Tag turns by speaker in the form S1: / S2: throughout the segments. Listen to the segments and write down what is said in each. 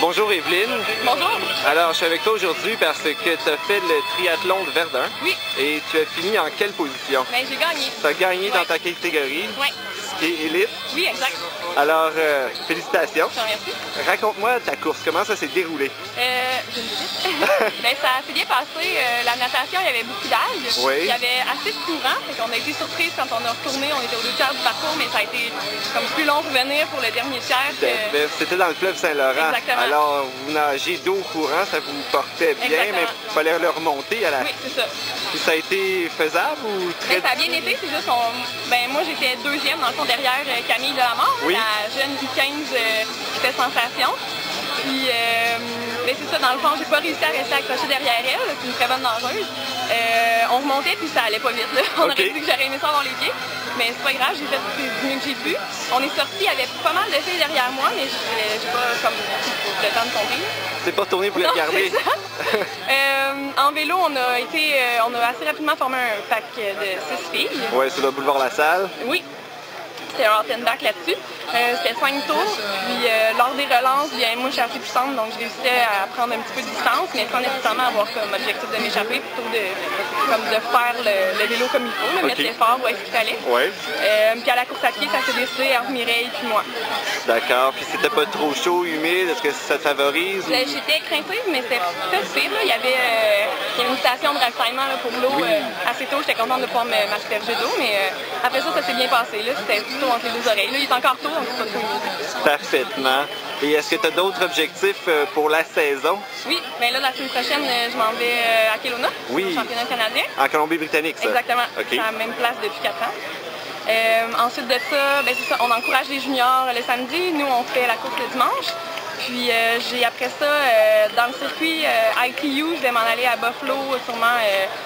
S1: Bonjour Evelyne.
S2: Bonjour.
S1: Alors, je suis avec toi aujourd'hui parce que tu as fait le triathlon de Verdun.
S2: Oui.
S1: Et tu as fini en quelle position?
S2: Ben, j'ai gagné.
S1: Tu as gagné dans ta catégorie,
S2: Oui.
S1: qui est élite.
S2: Oui, exact.
S1: Alors, félicitations.
S2: Je te remercie.
S1: Raconte-moi ta course, comment ça s'est déroulé?
S2: Je me dis. Ben, ça s'est bien passé. La natation, il y avait beaucoup d'algues.
S1: Oui.
S2: Il y avait assez de courant. On a été surprise quand on a retourné. On était aux 2 tiers du parcours, mais ça a été comme plus long pour venir pour le dernier tiers.
S1: C'était dans le fleuve Saint-Laurent.
S2: Exactement.
S1: Alors, vous nagez d'eau courant, ça vous portait bien,
S2: Exactement.
S1: mais il fallait le remonter à la...
S2: Oui, c'est ça.
S1: Puis ça a été faisable ou très...
S2: Ben, ça a bien été, c'est juste moi j'étais deuxième dans le fond derrière Camille Delamare,
S1: Oui.
S2: la jeune U15 qui fait sensation. Puis ben, c'est ça, dans le fond, j'ai pas réussi à rester accrochée derrière elle, c'est une très bonne nageuse. On remontait puis ça allait pas vite. Là. On aurait dit que j'aurais aimé ça avoir les pieds. Mais c'est pas grave, j'ai fait du mieux que j'ai pu. On est sorti, il y avait pas mal de filles derrière moi, mais j'ai pas comme le temps de compter.
S1: C'est pas tourné pour les regarder.
S2: En vélo, on a assez rapidement formé un pack de 6 filles.
S1: Oui, sur le boulevard La Salle.
S2: Oui. C'était un Rottenbach là-dessus. C'était 5 tours. Puis lors des relances, bien, moi je suis assez puissante, donc je réussissais à prendre un petit peu de distance, mais sans nécessairement avoir comme objectif de m'échapper, plutôt de faire le vélo comme il faut, mettre l'effort où est-ce qu'il fallait.
S1: Oui.
S2: Puis à la course à pied, ça s'est décidé entre Mireille et moi.
S1: D'accord. Puis c'était pas trop chaud, humide, est-ce que ça te favorise?
S2: J'étais craintive, mais c'était pas pire. Il y avait une station de ravitaillement là, pour l'eau assez tôt. J'étais contente de pouvoir m'asperger d'eau, mais après ça s'est bien passé. C'était plutôt entre les deux oreilles. Là, il est encore tôt, donc c'est pas trop humide.
S1: Parfaitement. Et est-ce que tu as d'autres objectifs pour la saison?
S2: Oui, bien là, la semaine prochaine, je m'en vais à Kelowna, au championnat canadien.
S1: En Colombie-Britannique, ça?
S2: Exactement.
S1: Okay.
S2: C'est à la même place depuis 4 ans. Ensuite de ça, ben, c'est ça, on encourage les juniors le samedi. Nous, on fait la course le dimanche. Puis j'ai après ça, dans le circuit ITU, je vais m'en aller à Buffalo sûrement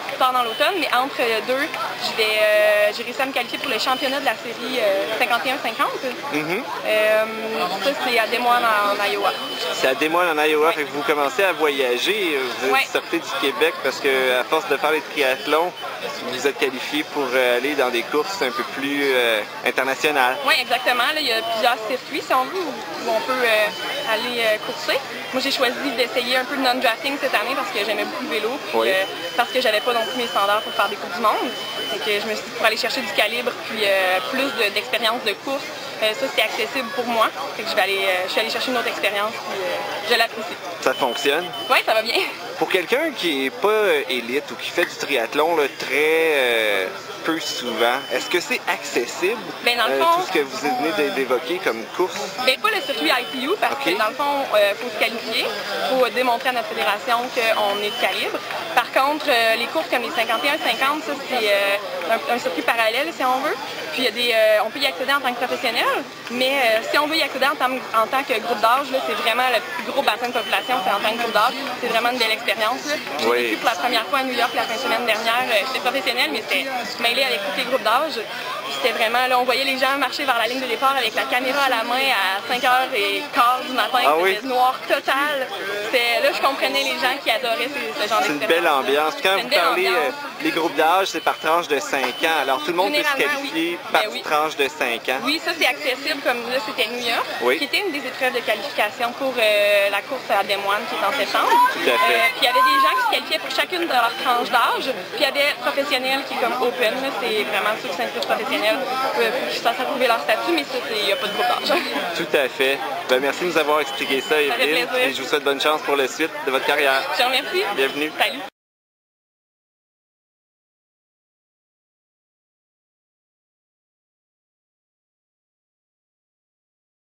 S2: plus tard dans l'automne. Mais entre deux, j'ai réussi à me qualifier pour les championnats de la série 51-50. Ça, c'est à Des Moines en Iowa.
S1: C'est à Des Moines en Iowa, fait que vous commencez à voyager. Vous êtes sorti du Québec parce qu'à force de faire les triathlons, vous êtes qualifié pour aller dans des courses un peu plus internationales.
S2: Oui, exactement. Là, il y a plusieurs circuits, si on veut, où on peut aller courser. Moi, j'ai choisi d'essayer un peu de non-drafting cette année parce que j'aimais beaucoup le vélo, puis, parce que j'avais pas non plus mes standards pour faire des coupes du monde. Et que je me suis dit pour aller chercher du calibre puis plus d'expérience de course, ça c'est accessible pour moi. Fait que je suis allée chercher une autre expérience puis je l'apprécie.
S1: Ça fonctionne? Oui,
S2: ça va bien.
S1: Pour quelqu'un qui n'est pas élite ou qui fait du triathlon là, très peu souvent, est-ce que c'est accessible,
S2: ben, dans le fond,
S1: tout ce que vous venez d'évoquer comme course?
S2: Bien, pas le circuit ITU parce que dans le fond, il faut se qualifier, il faut démontrer à notre fédération qu'on est de calibre. Par contre, les courses comme les 51-50, ça c'est un circuit parallèle si on veut. Puis on peut y accéder en tant que professionnel, mais si on veut y accéder en tant que groupe d'âge, c'est vraiment le plus gros bassin de population, c'est en tant que groupe d'âge. C'est vraiment une belle expérience. J'ai vécu pour la première fois à New York la fin de semaine dernière. J'étais professionnelle, mais c'était mêlé avec tous les groupes d'âge. C'était vraiment, là, on voyait les gens marcher vers la ligne de départ avec la caméra à la main à 5h15 du matin. C'était noir total. Là, je comprenais les gens qui adoraient ce genre d'expérience.
S1: C'est une belle ambiance. Quand vous parlez des groupes d'âge, c'est par tranche de 5 ans. Alors, tout le monde peut se qualifier par tranche de 5 ans.
S2: Oui, ça, c'est accessible. Comme là, c'était New York, qui était une des épreuves de qualification pour la course à Des Moines qui est en septembre.
S1: Tout à fait.
S2: Puis il y avait des gens qui se qualifiaient pour chacune de leurs tranches d'âge. Puis il y avait professionnel qui est comme open. C'est vraiment ceux qui s'inscrivent professionnels. Ils sont approuver leur statut, mais ça, il n'y a pas de groupe d'âge.
S1: Tout à fait. Ben, merci de nous avoir expliqué ça, Evelyne. Et je vous souhaite bonne chance pour la suite de votre carrière.
S2: Je vous remercie.
S1: Bienvenue.
S2: Salut.